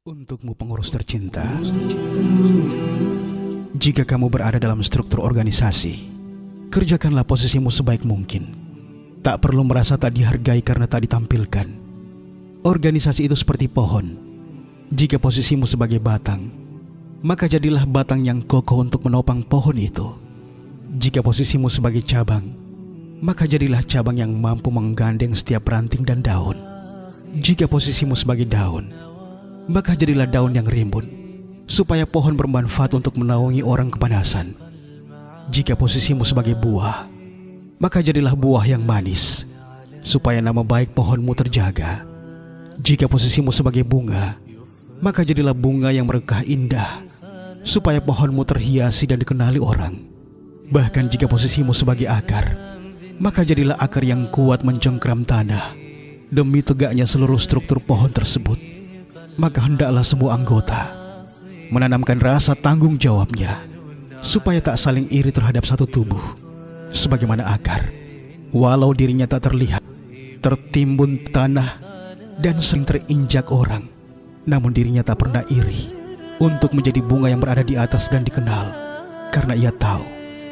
Untukmu pengurus tercinta, jika kamu berada dalam struktur organisasi, kerjakanlah posisimu sebaik mungkin. Tak perlu merasa tak dihargai karena tak ditampilkan. Organisasi itu seperti pohon. Jika posisimu sebagai batang, maka jadilah batang yang kokoh untuk menopang pohon itu. Jika posisimu sebagai cabang, maka jadilah cabang yang mampu menggandeng setiap ranting dan daun. Jika posisimu sebagai daun, maka jadilah daun yang rimbun, supaya pohon bermanfaat untuk menaungi orang kepanasan. Jika posisimu sebagai buah, maka jadilah buah yang manis, supaya nama baik pohonmu terjaga. Jika posisimu sebagai bunga, maka jadilah bunga yang merekah indah, supaya pohonmu terhiasi dan dikenali orang. Bahkan jika posisimu sebagai akar, maka jadilah akar yang kuat mencengkram tanah, demi tegaknya seluruh struktur pohon tersebut. Maka hendaklah semua anggota menanamkan rasa tanggung jawabnya, supaya tak saling iri terhadap satu tubuh. Sebagaimana akar, walau dirinya tak terlihat, tertimbun tanah, dan sering terinjak orang, namun dirinya tak pernah iri untuk menjadi bunga yang berada di atas dan dikenal. Karena ia tahu,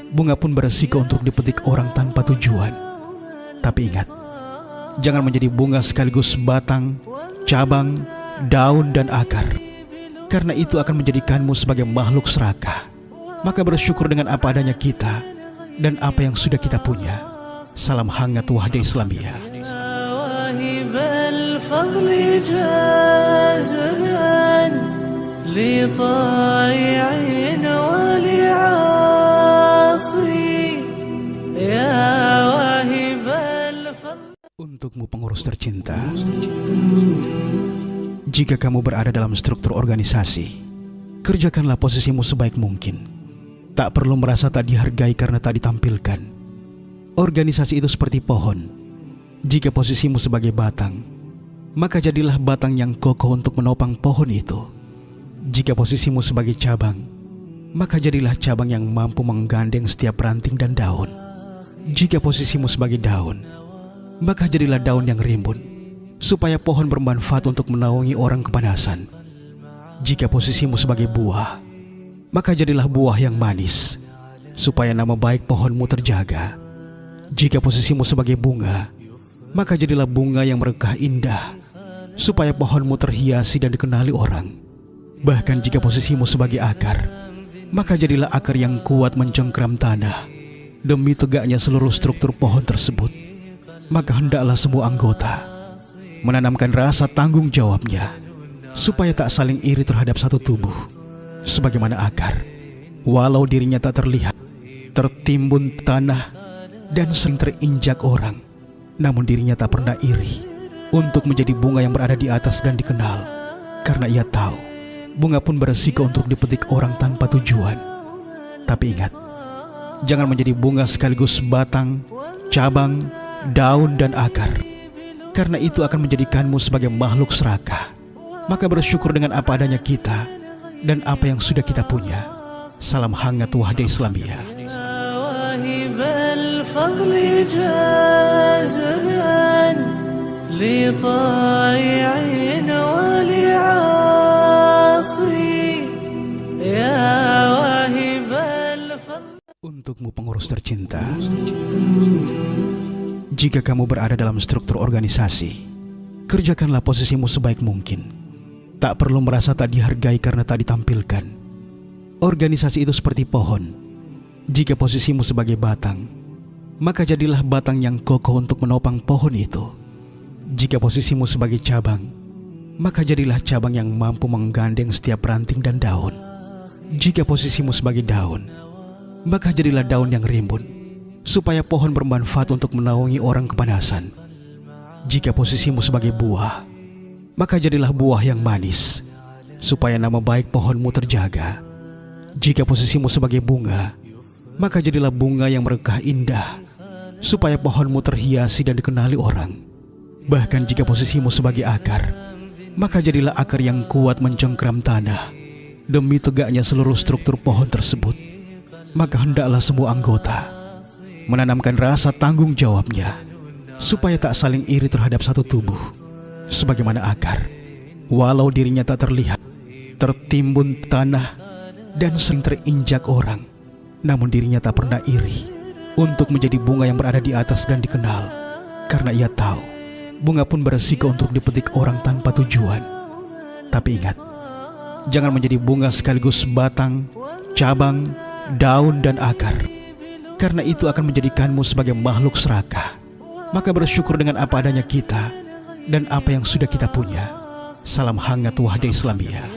bunga pun beresiko untuk dipetik orang tanpa tujuan. Tapi ingat, jangan menjadi bunga sekaligus batang, cabang, daun dan akar, karena itu akan menjadikanmu sebagai makhluk serakah. Maka bersyukur dengan apa adanya kita dan apa yang sudah kita punya. Salam hangat Wahda Islamiyah. Untukmu pengurus tercinta, jika kamu berada dalam struktur organisasi, kerjakanlah posisimu sebaik mungkin. Tak perlu merasa tak dihargai karena tak ditampilkan. Organisasi itu seperti pohon. Jika posisimu sebagai batang, maka jadilah batang yang kokoh untuk menopang pohon itu. Jika posisimu sebagai cabang, maka jadilah cabang yang mampu menggandeng setiap ranting dan daun. Jika posisimu sebagai daun, maka jadilah daun yang rimbun, supaya pohon bermanfaat untuk menaungi orang kepanasan. Jika posisimu sebagai buah, maka jadilah buah yang manis, supaya nama baik pohonmu terjaga. Jika posisimu sebagai bunga, maka jadilah bunga yang merekah indah, supaya pohonmu terhiasi dan dikenali orang. Bahkan jika posisimu sebagai akar, maka jadilah akar yang kuat mencengkram tanah, demi tegaknya seluruh struktur pohon tersebut. Maka hendaklah semua anggota menanamkan rasa tanggung jawabnya, supaya tak saling iri terhadap satu tubuh. Sebagaimana akar, walau dirinya tak terlihat, tertimbun tanah, dan sering terinjak orang, namun dirinya tak pernah iri untuk menjadi bunga yang berada di atas dan dikenal. Karena ia tahu, bunga pun beresiko untuk dipetik orang tanpa tujuan. Tapi ingat, jangan menjadi bunga sekaligus batang, cabang, daun dan akar, karena itu akan menjadikanmu sebagai makhluk serakah. Maka bersyukur dengan apa adanya kita dan apa yang sudah kita punya. Salam hangat Wahda Islamiyah. Untukmu pengurus tercinta, jika kamu berada dalam struktur organisasi, kerjakanlah posisimu sebaik mungkin. Tak perlu merasa tak dihargai karena tak ditampilkan. Organisasi itu seperti pohon. Jika posisimu sebagai batang, maka jadilah batang yang kokoh untuk menopang pohon itu. Jika posisimu sebagai cabang, maka jadilah cabang yang mampu menggandeng setiap ranting dan daun. Jika posisimu sebagai daun, maka jadilah daun yang rimbun, supaya pohon bermanfaat untuk menaungi orang kepanasan. Jika posisimu sebagai buah, maka jadilah buah yang manis, supaya nama baik pohonmu terjaga. Jika posisimu sebagai bunga, maka jadilah bunga yang merekah indah, supaya pohonmu terhiasi dan dikenali orang. Bahkan jika posisimu sebagai akar, maka jadilah akar yang kuat mencengkram tanah, demi tegaknya seluruh struktur pohon tersebut. Maka hendaklah semua anggota menanamkan rasa tanggung jawabnya, supaya tak saling iri terhadap satu tubuh. Sebagaimana akar, Walau dirinya tak terlihat, tertimbun tanah, dan sering terinjak orang, namun dirinya tak pernah iri untuk menjadi bunga yang berada di atas dan dikenal. Karena ia tahu, bunga pun beresiko untuk dipetik orang tanpa tujuan. Tapi ingat, jangan menjadi bunga sekaligus batang, cabang, daun, dan akar. Karena itu akan menjadikanmu sebagai makhluk serakah. Maka bersyukur dengan apa adanya kita dan apa yang sudah kita punya. Salam hangat Wahda Islamiyah.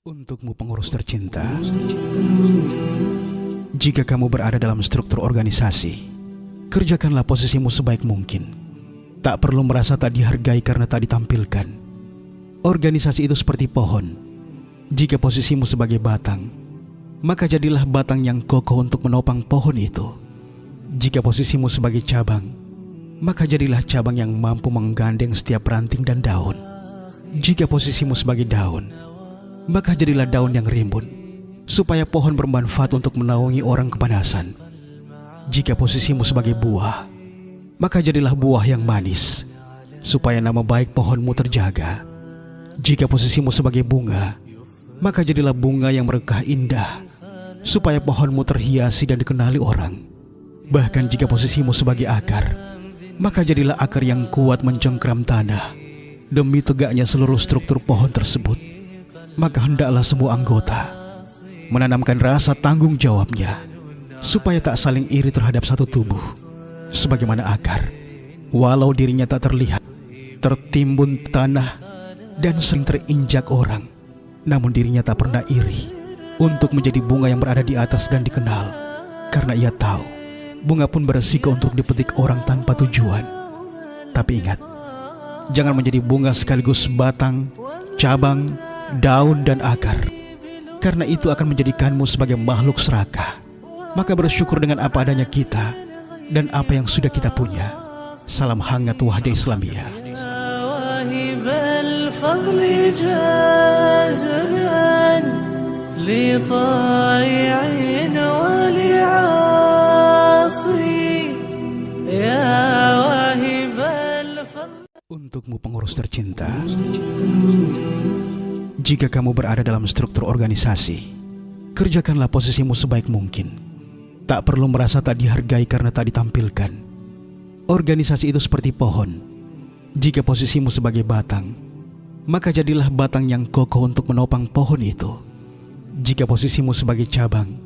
Untukmu pengurus tercinta, jika kamu berada dalam struktur organisasi, kerjakanlah posisimu sebaik mungkin. Tak perlu merasa tak dihargai karena tak ditampilkan. Organisasi itu seperti pohon. Jika posisimu sebagai batang, maka jadilah batang yang kokoh untuk menopang pohon itu. Jika posisimu sebagai cabang, maka jadilah cabang yang mampu menggandeng setiap ranting dan daun. Jika posisimu sebagai daun, maka jadilah daun yang rimbun, supaya pohon bermanfaat untuk menaungi orang kepanasan. Jika posisimu sebagai buah, maka jadilah buah yang manis, supaya nama baik pohonmu terjaga. Jika posisimu sebagai bunga, maka jadilah bunga yang berkah indah, supaya pohonmu terhiasi dan dikenali orang. Bahkan jika posisimu sebagai akar, maka jadilah akar yang kuat mencengkram tanah, demi tegaknya seluruh struktur pohon tersebut. Maka hendaklah semua anggota menanamkan rasa tanggung jawabnya, supaya tak saling iri terhadap satu tubuh. Sebagaimana akar, walau dirinya tak terlihat, tertimbun tanah, dan sering terinjak orang, namun dirinya tak pernah iri untuk menjadi bunga yang berada di atas dan dikenal. Karena ia tahu, bunga pun beresiko untuk dipetik orang tanpa tujuan. Tapi ingat, jangan menjadi bunga sekaligus batang, cabang, daun, dan akar. Karena itu akan menjadikanmu sebagai makhluk serakah. Maka bersyukur dengan apa adanya kita dan apa yang sudah kita punya. Salam hangat Wahda Islamiyah. Untukmu pengurus tercinta, jika kamu berada dalam struktur organisasi, kerjakanlah posisimu sebaik mungkin. Tak perlu merasa tak dihargai karena tak ditampilkan. Organisasi itu seperti pohon. Jika posisimu sebagai batang, maka jadilah batang yang kokoh untuk menopang pohon itu. Jika posisimu sebagai cabang,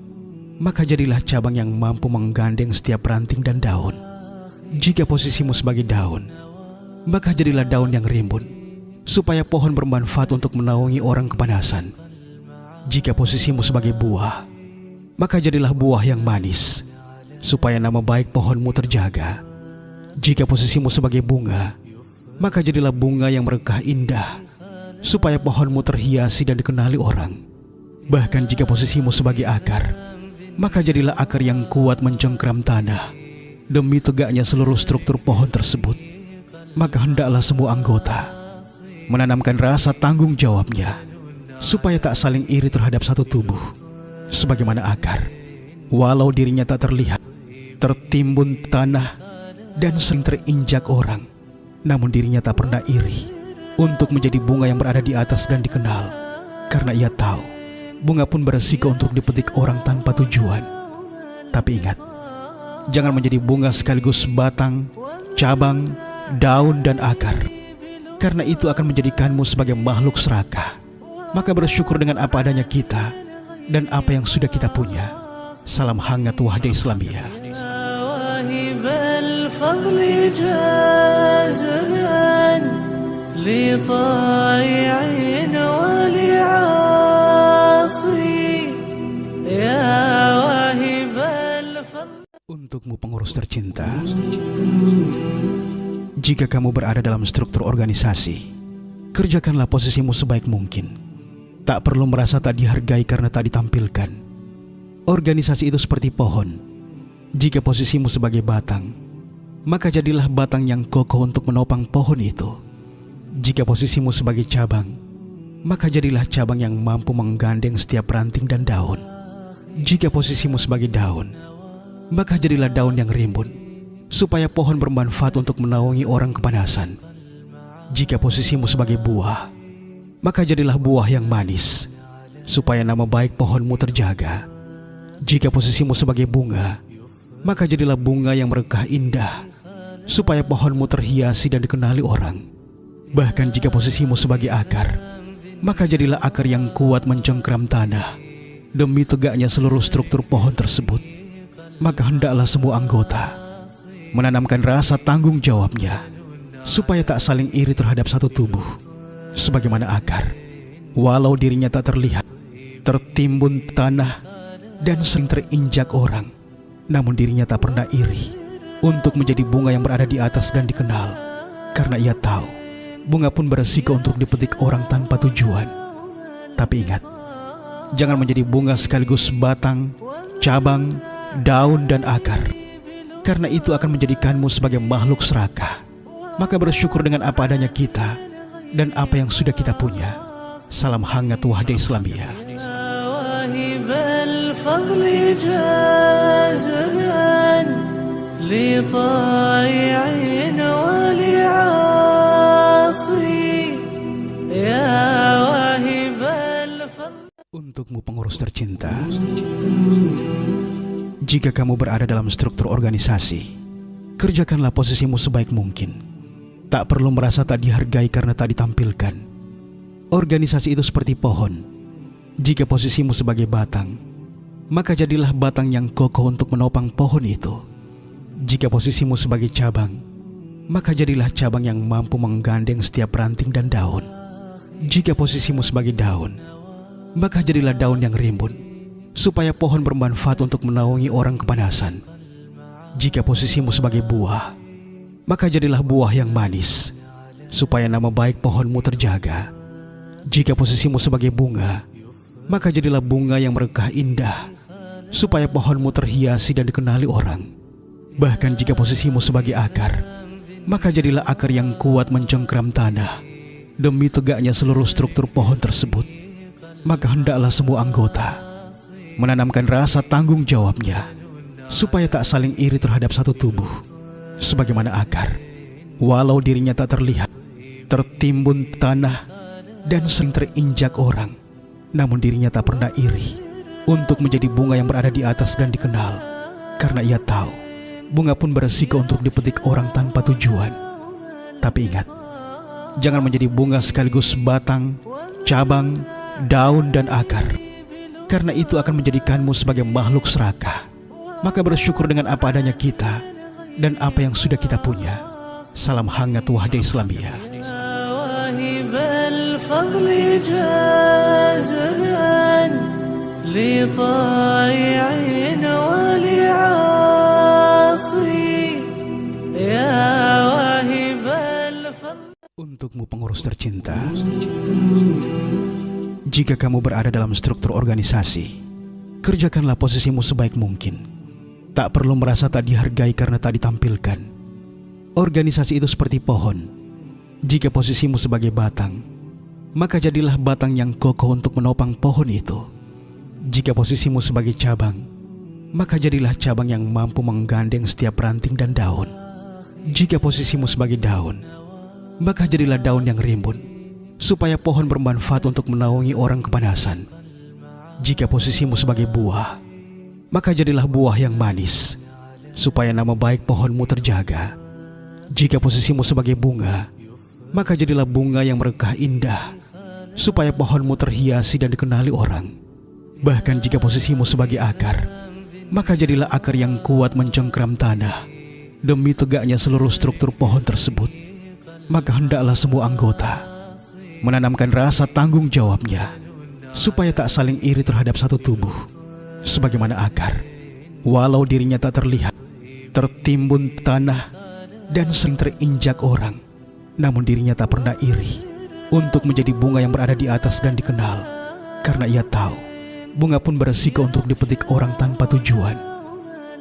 maka jadilah cabang yang mampu menggandeng setiap ranting dan daun. Jika posisimu sebagai daun, maka jadilah daun yang rimbun, supaya pohon bermanfaat untuk menaungi orang kepanasan. Jika posisimu sebagai buah, maka jadilah buah yang manis, supaya nama baik pohonmu terjaga. Jika posisimu sebagai bunga, maka jadilah bunga yang berkah indah, supaya pohonmu terhiasi dan dikenali orang. Bahkan jika posisimu sebagai akar, maka jadilah akar yang kuat mencengkram tanah, demi tegaknya seluruh struktur pohon tersebut. Maka hendaklah semua anggota menanamkan rasa tanggung jawabnya, supaya tak saling iri terhadap satu tubuh. Sebagaimana akar, walau dirinya tak terlihat, tertimbun tanah, dan sering terinjak orang, namun dirinya tak pernah iri untuk menjadi bunga yang berada di atas dan dikenal. Karena ia tahu, bunga pun beresiko untuk dipetik orang tanpa tujuan. Tapi ingat, jangan menjadi bunga sekaligus batang, cabang, daun, dan akar. Karena itu akan menjadikanmu sebagai makhluk serakah. Maka bersyukur dengan apa adanya kita dan apa yang sudah kita punya. Salam hangat Wahda Islamiyah. Untukmu pengurus tercinta, jika kamu berada dalam struktur organisasi, kerjakanlah posisimu sebaik mungkin. Tak perlu merasa tak dihargai karena tak ditampilkan. Organisasi itu seperti pohon. Jika posisimu sebagai batang, maka jadilah batang yang kokoh untuk menopang pohon itu. Jika posisimu sebagai cabang, maka jadilah cabang yang mampu menggandeng setiap ranting dan daun. Jika posisimu sebagai daun, maka jadilah daun yang rimbun, supaya pohon bermanfaat untuk menaungi orang kepanasan. Jika posisimu sebagai buah, maka jadilah buah yang manis, supaya nama baik pohonmu terjaga. Jika posisimu sebagai bunga, maka jadilah bunga yang berkah indah, supaya pohonmu terhiasi dan dikenali orang. Bahkan jika posisimu sebagai akar, maka jadilah akar yang kuat mencengkram tanah. Demi tegaknya seluruh struktur pohon tersebut, maka hendaklah semua anggota menanamkan rasa tanggung jawabnya, supaya tak saling iri terhadap satu tubuh. Sebagaimana akar, walau dirinya tak terlihat, tertimbun tanah, dan sering terinjak orang, namun dirinya tak pernah iri untuk menjadi bunga yang berada di atas dan dikenal. Karena ia tahu, bunga pun beresiko untuk dipetik orang tanpa tujuan. Tapi ingat, jangan menjadi bunga sekaligus batang, cabang, daun, dan akar, karena itu akan menjadikanmu sebagai makhluk serakah. Maka bersyukur dengan apa adanya kita dan apa yang sudah kita punya. Salam hangat Wahda Islamiyah. Untukmu pengurus tercinta, jika kamu berada dalam struktur organisasi, kerjakanlah posisimu sebaik mungkin. Tak perlu merasa tak dihargai karena tak ditampilkan. Organisasi itu seperti pohon. Jika posisimu sebagai batang, maka jadilah batang yang kokoh untuk menopang pohon itu. Jika posisimu sebagai cabang, maka jadilah cabang yang mampu menggandeng setiap ranting dan daun. Jika posisimu sebagai daun, maka jadilah daun yang rimbun, supaya pohon bermanfaat untuk menaungi orang kepanasan. Jika posisimu sebagai buah, maka jadilah buah yang manis, supaya nama baik pohonmu terjaga. Jika posisimu sebagai bunga, maka jadilah bunga yang berkah indah, supaya pohonmu terhiasi dan dikenali orang. Bahkan jika posisimu sebagai akar, maka jadilah akar yang kuat mencengkram tanah. Demi tegaknya seluruh struktur pohon tersebut, maka hendaklah semua anggota menanamkan rasa tanggung jawabnya, supaya tak saling iri terhadap satu tubuh. Sebagaimana akar, walau dirinya tak terlihat, tertimbun tanah, dan sering terinjak orang, namun dirinya tak pernah iri untuk menjadi bunga yang berada di atas dan dikenal. Karena ia tahu, bunga pun beresiko untuk dipetik orang tanpa tujuan. Tapi ingat, jangan menjadi bunga sekaligus batang, cabang, daun, dan akar, karena itu akan menjadikanmu sebagai makhluk serakah. Maka bersyukur dengan apa adanya kita dan apa yang sudah kita punya. Salam hangat Wahda Islamiyah. Untukmu pengurus tercinta, jika kamu berada dalam struktur organisasi, kerjakanlah posisimu sebaik mungkin. Tak perlu merasa tak dihargai karena tak ditampilkan. Organisasi itu seperti pohon. Jika posisimu sebagai batang, maka jadilah batang yang kokoh untuk menopang pohon itu. Jika posisimu sebagai cabang, maka jadilah cabang yang mampu menggandeng setiap ranting dan daun. Jika posisimu sebagai daun, maka jadilah daun yang rimbun, supaya pohon bermanfaat untuk menaungi orang kepanasan. Jika posisimu sebagai buah, maka jadilah buah yang manis, supaya nama baik pohonmu terjaga. Jika posisimu sebagai bunga, maka jadilah bunga yang berkah indah, supaya pohonmu terhiasi dan dikenali orang. Bahkan jika posisimu sebagai akar, maka jadilah akar yang kuat mencengkram tanah. Demi tegaknya seluruh struktur pohon tersebut, maka hendaklah semua anggota menanamkan rasa tanggung jawabnya, supaya tak saling iri terhadap satu tubuh. Sebagaimana akar, walau dirinya tak terlihat, tertimbun tanah, dan sering terinjak orang, namun dirinya tak pernah iri untuk menjadi bunga yang berada di atas dan dikenal. Karena ia tahu, bunga pun beresiko untuk dipetik orang tanpa tujuan.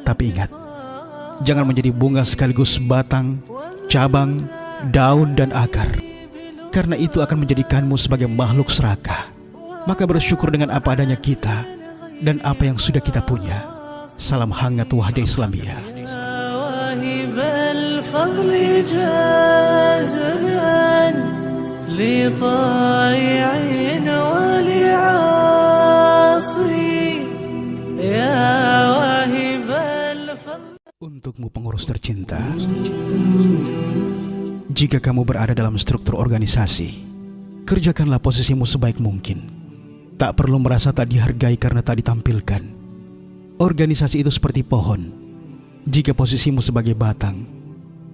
Tapi ingat, jangan menjadi bunga sekaligus batang, cabang, daun, dan akar, Karena itu akan menjadikanmu sebagai makhluk serakah. Maka bersyukur dengan apa adanya kita dan apa yang sudah kita punya. Salam hangat Wahda Islamiyah. Untukmu pengurus tercinta, jika kamu berada dalam struktur organisasi, kerjakanlah posisimu sebaik mungkin. Tak perlu merasa tak dihargai karena tak ditampilkan. Organisasi itu seperti pohon. Jika posisimu sebagai batang,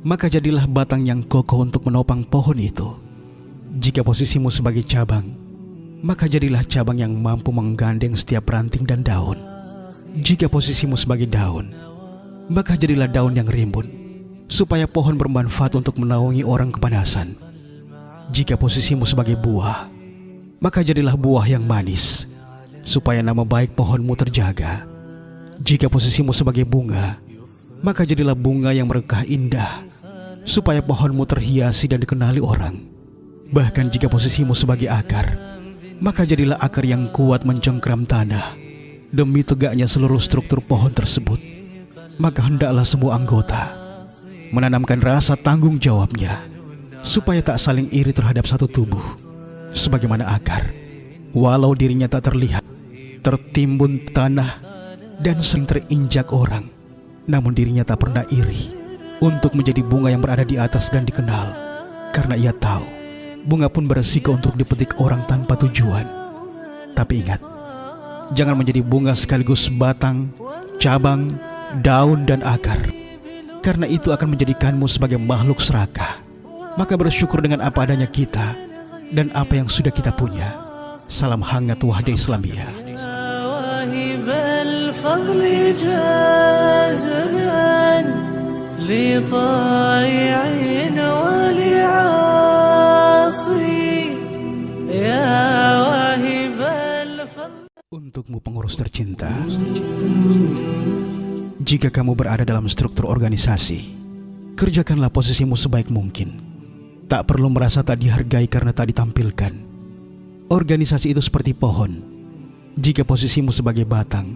maka jadilah batang yang kokoh untuk menopang pohon itu. Jika posisimu sebagai cabang, maka jadilah cabang yang mampu menggandeng setiap ranting dan daun. Jika posisimu sebagai daun, maka jadilah daun yang rimbun, supaya pohon bermanfaat untuk menaungi orang kepanasan. Jika posisimu sebagai buah, maka jadilah buah yang manis, supaya nama baik pohonmu terjaga. Jika posisimu sebagai bunga, maka jadilah bunga yang merekah indah, supaya pohonmu terhiasi dan dikenali orang. Bahkan jika posisimu sebagai akar, maka jadilah akar yang kuat mencengkram tanah, demi tegaknya seluruh struktur pohon tersebut. Maka hendaklah semua anggota menanamkan rasa tanggung jawabnya, supaya tak saling iri terhadap satu tubuh. Sebagaimana akar, walau dirinya tak terlihat, tertimbun tanah, dan sering terinjak orang, namun dirinya tak pernah iri untuk menjadi bunga yang berada di atas dan dikenal. Karena ia tahu, bunga pun beresiko untuk dipetik orang tanpa tujuan. Tapi ingat, jangan menjadi bunga sekaligus batang, cabang, daun, dan akar. Karena itu akan menjadikanmu sebagai makhluk serakah. Maka bersyukur dengan apa adanya kita dan apa yang sudah kita punya. Salam hangat Wahda Islamiyah. Untukmu pengurus tercinta, jika kamu berada dalam struktur organisasi, kerjakanlah posisimu sebaik mungkin. Tak perlu merasa tak dihargai karena tak ditampilkan. Organisasi itu seperti pohon. Jika posisimu sebagai batang,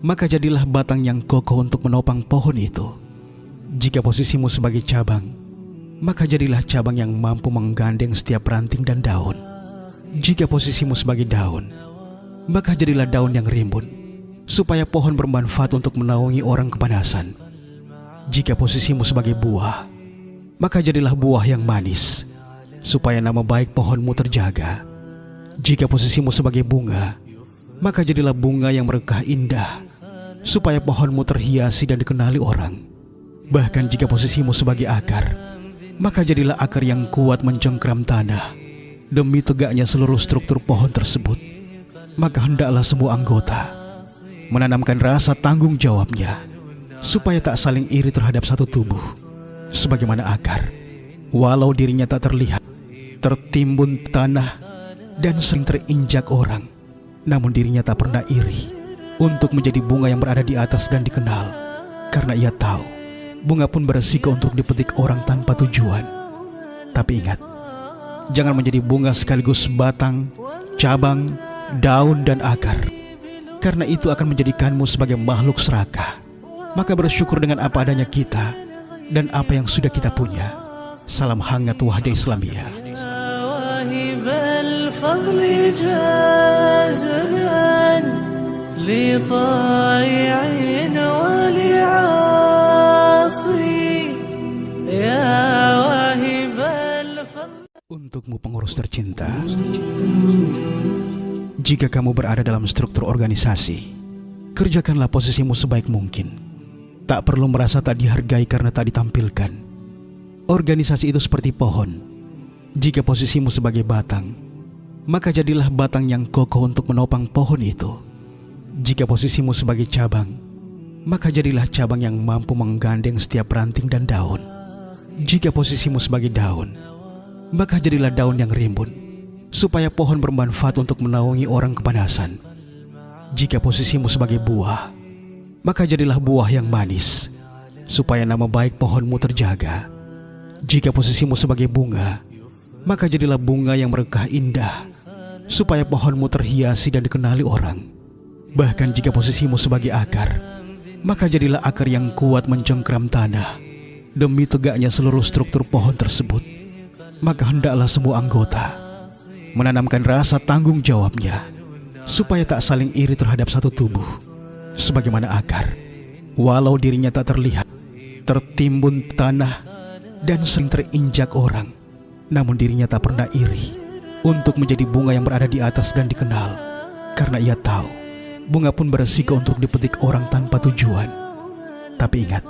maka jadilah batang yang kokoh untuk menopang pohon itu. Jika posisimu sebagai cabang, maka jadilah cabang yang mampu menggandeng setiap ranting dan daun. Jika posisimu sebagai daun, maka jadilah daun yang rimbun, supaya pohon bermanfaat untuk menaungi orang kepanasan. Jika posisimu sebagai buah, maka jadilah buah yang manis, supaya nama baik pohonmu terjaga. Jika posisimu sebagai bunga, maka jadilah bunga yang merekah indah, supaya pohonmu terhiasi dan dikenali orang. Bahkan jika posisimu sebagai akar, maka jadilah akar yang kuat mencengkram tanah, demi tegaknya seluruh struktur pohon tersebut. Maka hendaklah semua anggota menanamkan rasa tanggung jawabnya, supaya tak saling iri terhadap satu tubuh. Sebagaimana akar, walau dirinya tak terlihat, tertimbun tanah, dan sering terinjak orang, namun dirinya tak pernah iri untuk menjadi bunga yang berada di atas dan dikenal. Karena ia tahu, bunga pun beresiko untuk dipetik orang tanpa tujuan. Tapi ingat, jangan menjadi bunga sekaligus batang, cabang, daun, dan akar. Karena itu akan menjadikanmu sebagai makhluk serakah. Maka bersyukur dengan apa adanya kita dan apa yang sudah kita punya. Salam hangat Wahda Islamiyah. Untukmu pengurus tercinta, jika kamu berada dalam struktur organisasi, kerjakanlah posisimu sebaik mungkin. Tak perlu merasa tak dihargai karena tak ditampilkan. Organisasi itu seperti pohon. Jika posisimu sebagai batang, maka jadilah batang yang kokoh untuk menopang pohon itu. Jika posisimu sebagai cabang, maka jadilah cabang yang mampu menggandeng setiap ranting dan daun. Jika posisimu sebagai daun, maka jadilah daun yang rimbun, supaya pohon bermanfaat untuk menaungi orang kepanasan. Jika posisimu sebagai buah, maka jadilah buah yang manis, supaya nama baik pohonmu terjaga. Jika posisimu sebagai bunga, maka jadilah bunga yang merekah indah, supaya pohonmu terhiasi dan dikenali orang. Bahkan jika posisimu sebagai akar, maka jadilah akar yang kuat mencengkram tanah. Demi tegaknya seluruh struktur pohon tersebut, maka hendaklah semua anggota menanamkan rasa tanggung jawabnya, supaya tak saling iri terhadap satu tubuh. Sebagaimana akar, walau dirinya tak terlihat, tertimbun tanah, dan sering terinjak orang, namun dirinya tak pernah iri untuk menjadi bunga yang berada di atas dan dikenal. Karena ia tahu, bunga pun beresiko untuk dipetik orang tanpa tujuan. Tapi ingat,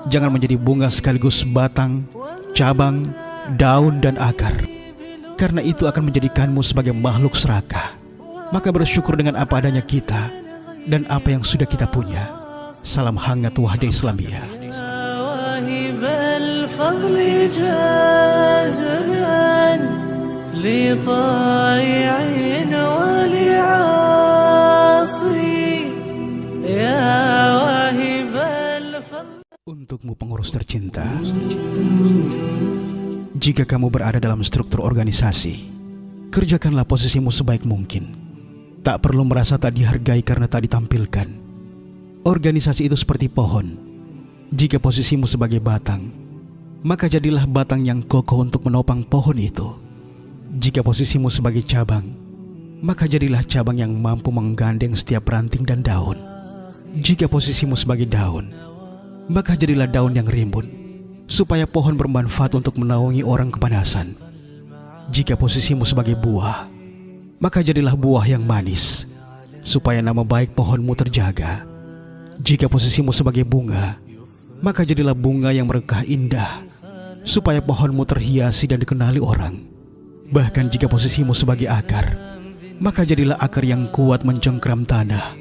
jangan menjadi bunga sekaligus batang, cabang, daun, dan akar, karena itu akan menjadikanmu sebagai makhluk serakah. Maka bersyukur dengan apa adanya kita dan apa yang sudah kita punya. Salam hangat Wahda Islamiyah. Untukmu pengurus tercinta, jika kamu berada dalam struktur organisasi, kerjakanlah posisimu sebaik mungkin. Tak perlu merasa tak dihargai karena tak ditampilkan. Organisasi itu seperti pohon. Jika posisimu sebagai batang, maka jadilah batang yang kokoh untuk menopang pohon itu. Jika posisimu sebagai cabang, maka jadilah cabang yang mampu menggandeng setiap ranting dan daun. Jika posisimu sebagai daun, maka jadilah daun yang rimbun, supaya pohon bermanfaat untuk menaungi orang kepanasan. Jika posisimu sebagai buah, maka jadilah buah yang manis, supaya nama baik pohonmu terjaga. Jika posisimu sebagai bunga, maka jadilah bunga yang merekah indah, supaya pohonmu terhiasi dan dikenali orang. Bahkan jika posisimu sebagai akar, maka jadilah akar yang kuat mencengkram tanah.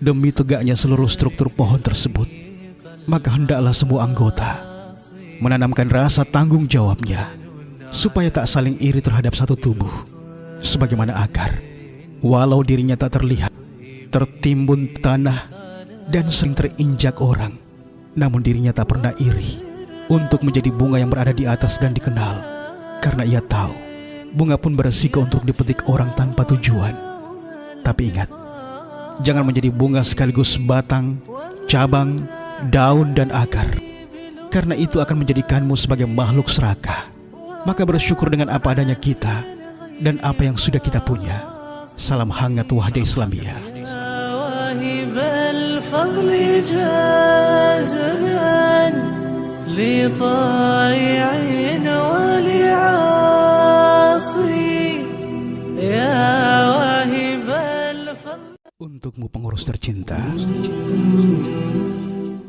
Demi tegaknya seluruh struktur pohon tersebut, maka hendaklah semua anggota menanamkan rasa tanggung jawabnya, supaya tak saling iri terhadap satu tubuh. Sebagaimana akar, walau dirinya tak terlihat, tertimbun tanah, dan sering terinjak orang, namun dirinya tak pernah iri untuk menjadi bunga yang berada di atas dan dikenal. Karena ia tahu, bunga pun beresiko untuk dipetik orang tanpa tujuan. Tapi ingat, jangan menjadi bunga sekaligus batang, cabang, daun, dan akar, karena itu akan menjadikanmu sebagai makhluk serakah. Maka bersyukur dengan apa adanya kita dan apa yang sudah kita punya. Salam hangat Wahda Islamiyah. Untukmu pengurus tercinta,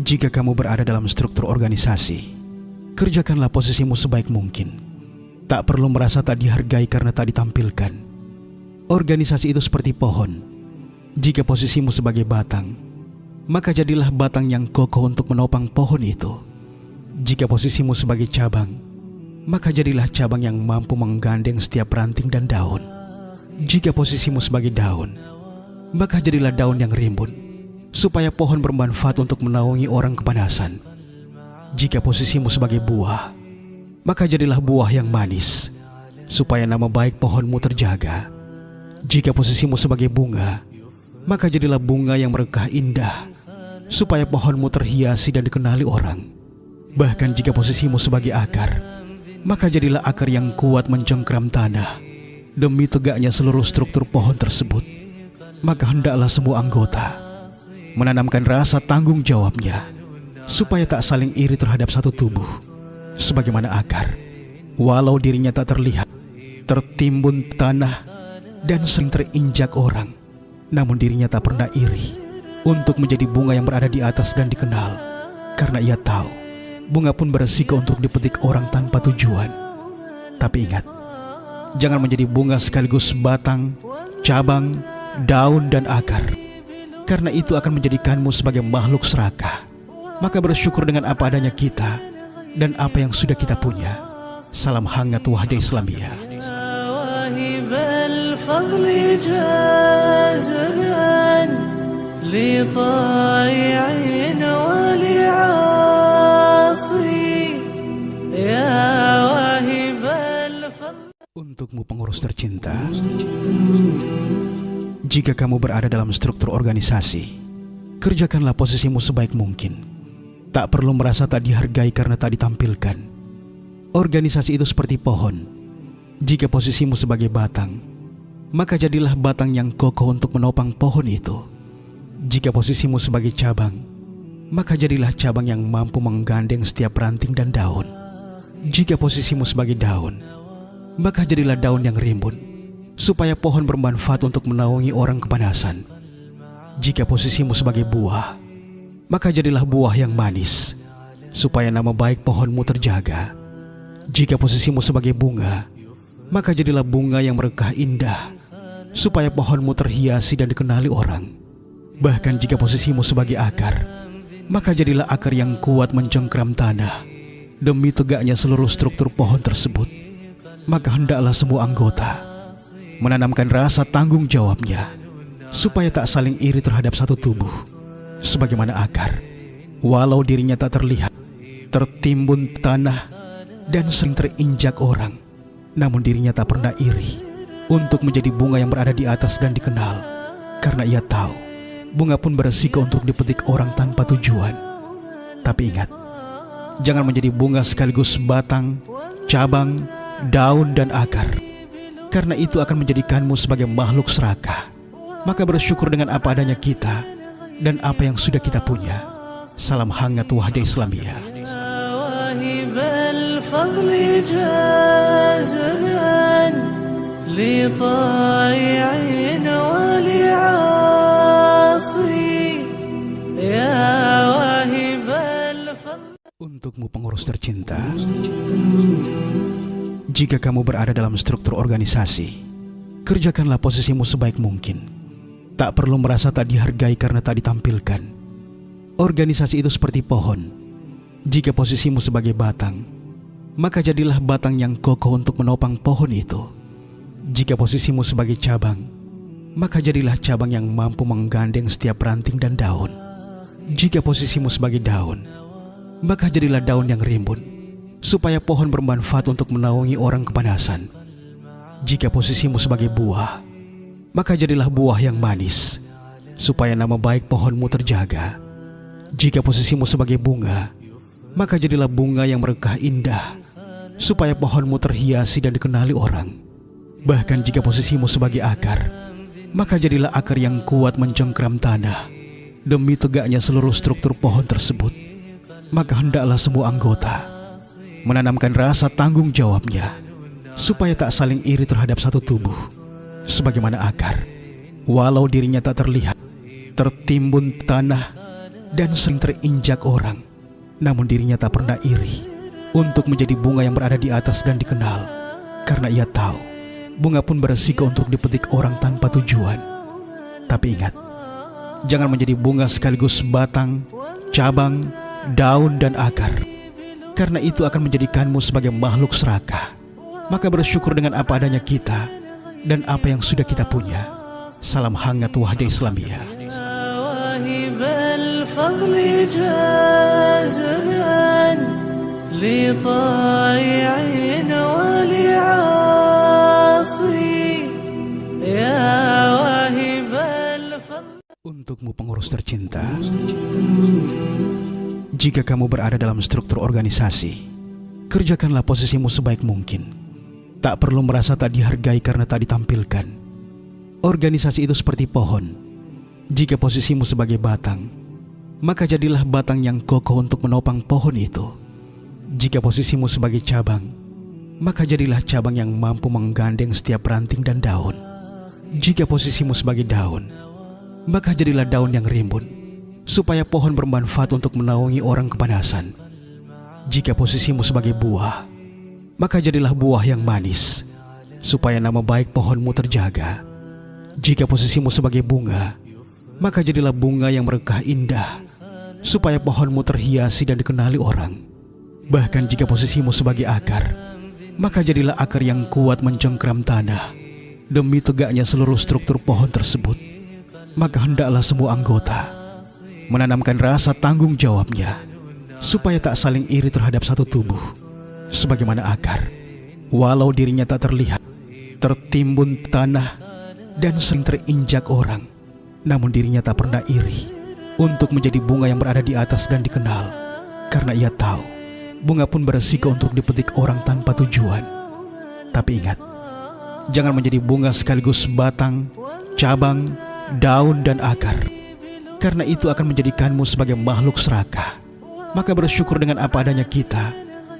jika kamu berada dalam struktur organisasi, kerjakanlah posisimu sebaik mungkin. Tak perlu merasa tak dihargai karena tak ditampilkan. Organisasi itu seperti pohon. Jika posisimu sebagai batang, maka jadilah batang yang kokoh untuk menopang pohon itu. Jika posisimu sebagai cabang, maka jadilah cabang yang mampu menggandeng setiap ranting dan daun. Jika posisimu sebagai daun, maka jadilah daun yang rimbun, supaya pohon bermanfaat untuk menaungi orang kepanasan. Jika posisimu sebagai buah, maka jadilah buah yang manis, supaya nama baik pohonmu terjaga. Jika posisimu sebagai bunga, maka jadilah bunga yang merekah indah, supaya pohonmu terhiasi dan dikenali orang. Bahkan jika posisimu sebagai akar, maka jadilah akar yang kuat mencengkram tanah. Demi tegaknya seluruh struktur pohon tersebut, maka hendaklah semua anggota menanamkan rasa tanggung jawabnya, supaya tak saling iri terhadap satu tubuh. Sebagaimana akar, walau dirinya tak terlihat, tertimbun tanah, dan sering terinjak orang, namun dirinya tak pernah iri untuk menjadi bunga yang berada di atas dan dikenal. Karena ia tahu, bunga pun beresiko untuk dipetik orang tanpa tujuan. Tapi ingat, jangan menjadi bunga sekaligus batang, cabang, daun, dan akar, karena itu akan menjadikanmu sebagai makhluk serakah. Maka bersyukur dengan apa adanya kita dan apa yang sudah kita punya. Salam hangat Wahda Islamiyah. Untukmu pengurus tercinta, jika kamu berada dalam struktur organisasi, kerjakanlah posisimu sebaik mungkin. Tak perlu merasa tak dihargai karena tak ditampilkan. Organisasi itu seperti pohon. Jika posisimu sebagai batang, maka jadilah batang yang kokoh untuk menopang pohon itu. Jika posisimu sebagai cabang, maka jadilah cabang yang mampu menggandeng setiap ranting dan daun. Jika posisimu sebagai daun, maka jadilah daun yang rimbun, supaya pohon bermanfaat untuk menaungi orang kepanasan. Jika posisimu sebagai buah, maka jadilah buah yang manis, supaya nama baik pohonmu terjaga. Jika posisimu sebagai bunga, maka jadilah bunga yang merekah indah, supaya pohonmu terhiasi dan dikenali orang. Bahkan jika posisimu sebagai akar, maka jadilah akar yang kuat mencengkram tanah. Demi tegaknya seluruh struktur pohon tersebut, maka hendaklah semua anggota menanamkan rasa tanggung jawabnya, supaya tak saling iri terhadap satu tubuh. Sebagaimana akar, walau dirinya tak terlihat, tertimbun tanah, dan sering terinjak orang, namun dirinya tak pernah iri untuk menjadi bunga yang berada di atas dan dikenal. Karena ia tahu, bunga pun beresiko untuk dipetik orang tanpa tujuan. Tapi ingat, jangan menjadi bunga sekaligus batang, cabang, daun, dan akar, karena itu akan menjadikanmu sebagai makhluk serakah. Maka bersyukur dengan apa adanya kita dan apa yang sudah kita punya. Salam hangat Wahda Islamiyah. Untukmu pengurus tercinta, jika kamu berada dalam struktur organisasi, kerjakanlah posisimu sebaik mungkin. Tak perlu merasa tak dihargai karena tak ditampilkan. Organisasi itu seperti pohon. Jika posisimu sebagai batang, maka jadilah batang yang kokoh untuk menopang pohon itu. Jika posisimu sebagai cabang, maka jadilah cabang yang mampu menggandeng setiap ranting dan daun. Jika posisimu sebagai daun, maka jadilah daun yang rimbun, supaya pohon bermanfaat untuk menaungi orang kepanasan. Jika posisimu sebagai buah, maka jadilah buah yang manis, supaya nama baik pohonmu terjaga. Jika posisimu sebagai bunga, maka jadilah bunga yang merekah indah, supaya pohonmu terhiasi dan dikenali orang. Bahkan jika posisimu sebagai akar, maka jadilah akar yang kuat mencengkram tanah. Demi tegaknya seluruh struktur pohon tersebut, maka hendaklah semua anggota menanamkan rasa tanggung jawabnya, supaya tak saling iri terhadap satu tubuh. Sebagaimana akar, walau dirinya tak terlihat, tertimbun tanah, dan sering terinjak orang, namun dirinya tak pernah iri untuk menjadi bunga yang berada di atas dan dikenal. Karena ia tahu, bunga pun beresiko untuk dipetik orang tanpa tujuan. Tapi ingat, jangan menjadi bunga sekaligus batang, cabang, daun, dan akar, karena itu akan menjadikanmu sebagai makhluk serakah. Maka bersyukur dengan apa adanya kita dan apa yang sudah kita punya. Salam hangat Wahda Islamiyah. Untukmu pengurus tercinta, jika kamu berada dalam struktur organisasi, kerjakanlah posisimu sebaik mungkin. Tak perlu merasa tak dihargai karena tak ditampilkan. Organisasi itu seperti pohon. Jika posisimu sebagai batang, maka jadilah batang yang kokoh untuk menopang pohon itu. Jika posisimu sebagai cabang, maka jadilah cabang yang mampu menggandeng setiap ranting dan daun. Jika posisimu sebagai daun, maka jadilah daun yang rimbun, supaya pohon bermanfaat untuk menaungi orang kepanasan. Jika posisimu sebagai buah, maka jadilah buah yang manis, supaya nama baik pohonmu terjaga. Jika posisimu sebagai bunga, maka jadilah bunga yang merekah indah, supaya pohonmu terhiasi dan dikenali orang. Bahkan jika posisimu sebagai akar, maka jadilah akar yang kuat mencengkram tanah. Demi tegaknya seluruh struktur pohon tersebut, maka hendaklah semua anggota menanamkan rasa tanggung jawabnya, supaya tak saling iri terhadap satu tubuh. Sebagaimana akar, walau dirinya tak terlihat, tertimbun tanah, dan sering terinjak orang. Namun dirinya tak pernah iri untuk menjadi bunga yang berada di atas dan dikenal, karena ia tahu bunga pun beresiko untuk dipetik orang tanpa tujuan. Tapi ingat, jangan menjadi bunga sekaligus batang, cabang, daun, dan akar, karena itu akan menjadikanmu sebagai makhluk serakah. Maka bersyukur dengan apa adanya kita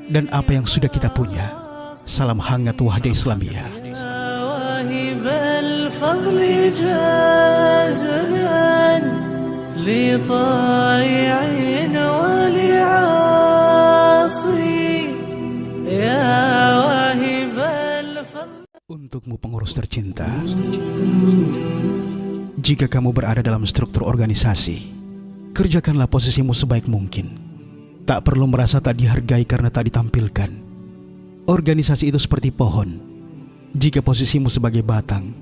dan apa yang sudah kita punya. Salam hangat Wahda Islamiyah. Untukmu pengurus tercinta, jika kamu berada dalam struktur organisasi, kerjakanlah posisimu sebaik mungkin. Tak perlu merasa tak dihargai karena tak ditampilkan. Organisasi itu seperti pohon. Jika posisimu sebagai batang,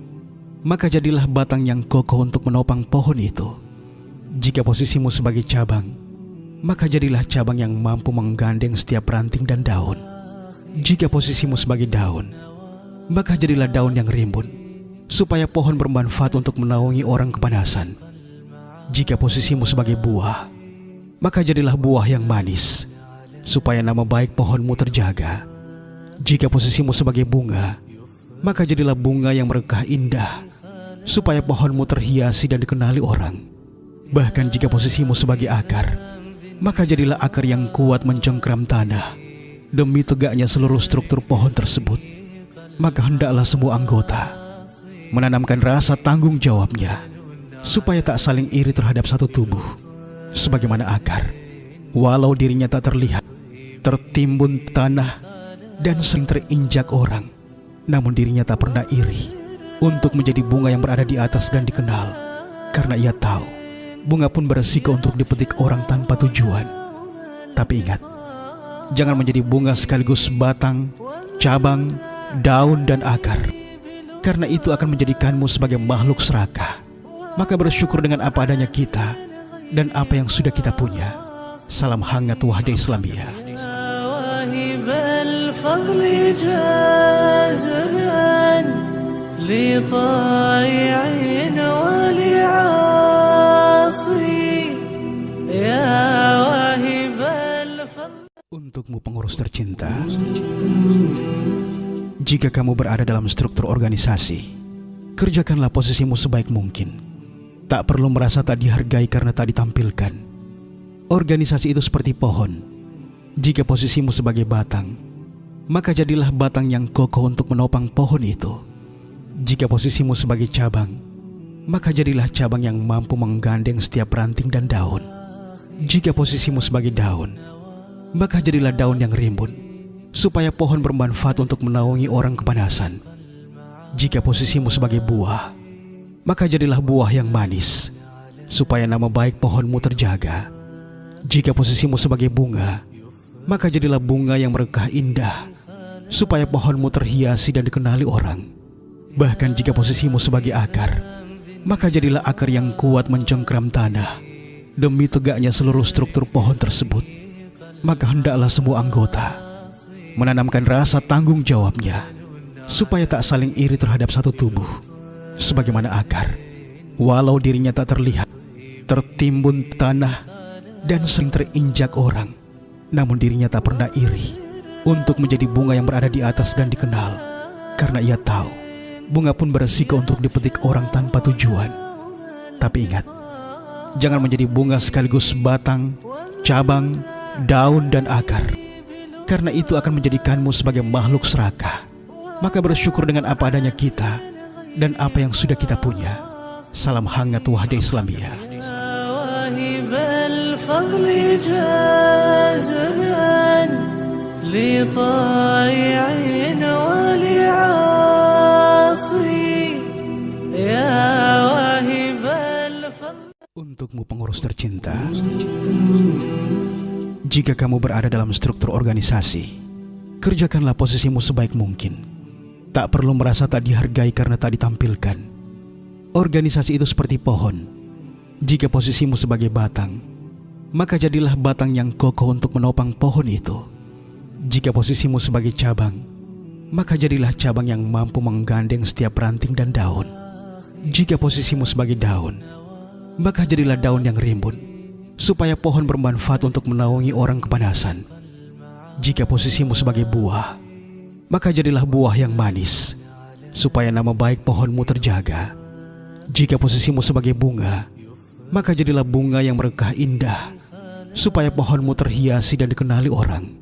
maka jadilah batang yang kokoh untuk menopang pohon itu. Jika posisimu sebagai cabang, maka jadilah cabang yang mampu menggandeng setiap ranting dan daun. Jika posisimu sebagai daun, maka jadilah daun yang rimbun, supaya pohon bermanfaat untuk menaungi orang kepanasan. Jika posisimu sebagai buah, maka jadilah buah yang manis, supaya nama baik pohonmu terjaga. Jika posisimu sebagai bunga, maka jadilah bunga yang berkah indah, supaya pohonmu terhiasi dan dikenali orang. Bahkan jika posisimu sebagai akar, maka jadilah akar yang kuat mencengkram tanah, demi tegaknya seluruh struktur pohon tersebut. Maka hendaklah semua anggota menanamkan rasa tanggung jawabnya, supaya tak saling iri terhadap satu tubuh. Sebagaimana akar, walau dirinya tak terlihat, tertimbun tanah, dan sering terinjak orang, namun dirinya tak pernah iri untuk menjadi bunga yang berada di atas dan dikenal, karena ia tahu bunga pun beresiko untuk dipetik orang tanpa tujuan. Tapi ingat, jangan menjadi bunga sekaligus batang, cabang, daun, dan akar, karena itu akan menjadikanmu sebagai makhluk serakah. Maka bersyukur dengan apa adanya kita dan apa yang sudah kita punya. Salam hangat Wahda Islamiyah. Untukmu pengurus tercinta, jika kamu berada dalam struktur organisasi, kerjakanlah posisimu sebaik mungkin. Tak perlu merasa tak dihargai karena tak ditampilkan. Organisasi itu seperti pohon. Jika posisimu sebagai batang, maka jadilah batang yang kokoh untuk menopang pohon itu. Jika posisimu sebagai cabang, maka jadilah cabang yang mampu menggandeng setiap ranting dan daun. Jika posisimu sebagai daun, maka jadilah daun yang rimbun, supaya pohon bermanfaat untuk menaungi orang kepanasan. Jika posisimu sebagai buah, maka jadilah buah yang manis, supaya nama baik pohonmu terjaga. Jika posisimu sebagai bunga, maka jadilah bunga yang berkah indah, supaya pohonmu terhiasi dan dikenali orang. Bahkan jika posisimu sebagai akar, maka jadilah akar yang kuat mencengkram tanah, demi tegaknya seluruh struktur pohon tersebut. Maka hendaklah semua anggota menanamkan rasa tanggung jawabnya, supaya tak saling iri terhadap satu tubuh. Sebagaimana akar, walau dirinya tak terlihat, tertimbun tanah, dan sering terinjak orang, namun dirinya tak pernah iri untuk menjadi bunga yang berada di atas dan dikenal, karena ia tahu bunga pun beresiko untuk dipetik orang tanpa tujuan. Tapi ingat, jangan menjadi bunga sekaligus batang, cabang, daun, dan akar, karena itu akan menjadikanmu sebagai makhluk serakah. Maka bersyukur dengan apa adanya kita dan apa yang sudah kita punya. Salam hangat Wahda Islamiyah. Untukmu pengurus tercinta, jika kamu berada dalam struktur organisasi, kerjakanlah posisimu sebaik mungkin. Tak perlu merasa tak dihargai karena tak ditampilkan. Organisasi itu seperti pohon. Jika posisimu sebagai batang, maka jadilah batang yang kokoh untuk menopang pohon itu. Jika posisimu sebagai cabang, maka jadilah cabang yang mampu menggandeng setiap ranting dan daun. Jika posisimu sebagai daun, maka jadilah daun yang rimbun, supaya pohon bermanfaat untuk menaungi orang kepanasan. Jika posisimu sebagai buah, maka jadilah buah yang manis, supaya nama baik pohonmu terjaga. Jika posisimu sebagai bunga, maka jadilah bunga yang merekah indah, supaya pohonmu terhiasi dan dikenali orang.